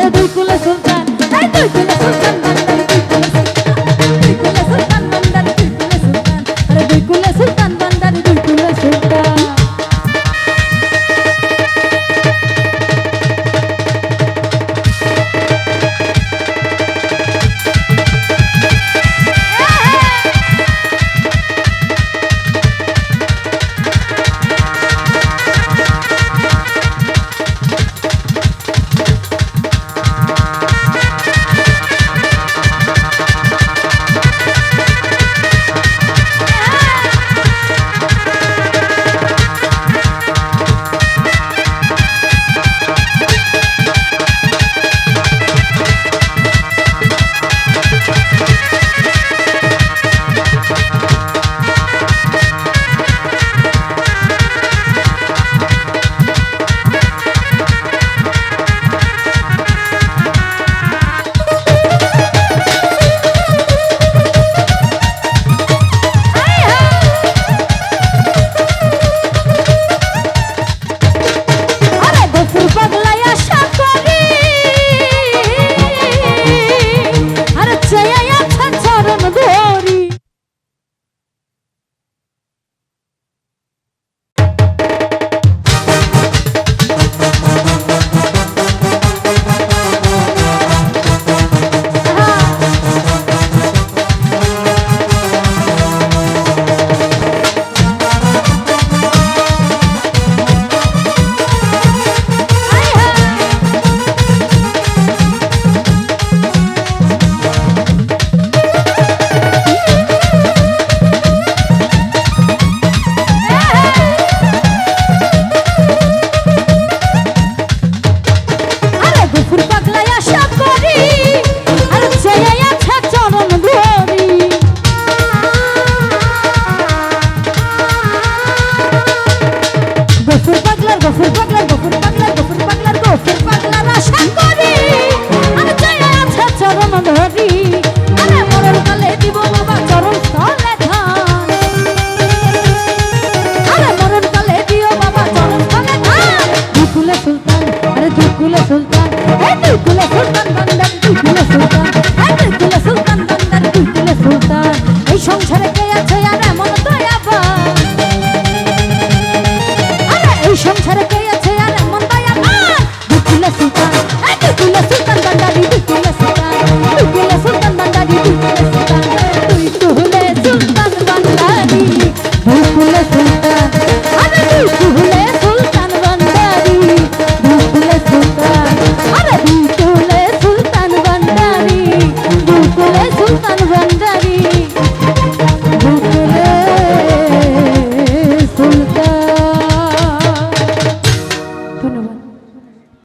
আরে দুই কুলে সুলতান, এই দুই কুলে সুলতান বান্দারি, দুই কুলে সুলতান বান্দারি, দুই কুলে সুলতান, আরে দুই কুলে সুলতান বান্দারি, দুই কুলে সুলতান। সংসারে কে আছে আর এমন দয়াবান, আরে এই সংসারে কে আছে আর এমন দয়াবান। দুকুলে সুলতান, এই দুকুলে সুলতান বান্দারি, দুকুলে সুলতান, দুকুলে সুলতান বান্দারি, দুকুলে সুলতান, দুকুলে সুলতান বান্দারি, দুকুলে সুলতান, আরে দুকুলে সুলতান বান্দারি, দুকুলে সুলতান, আরে দুকুলে সুলতান বান্দারি, দুকুলে সুলতান বান্দারি।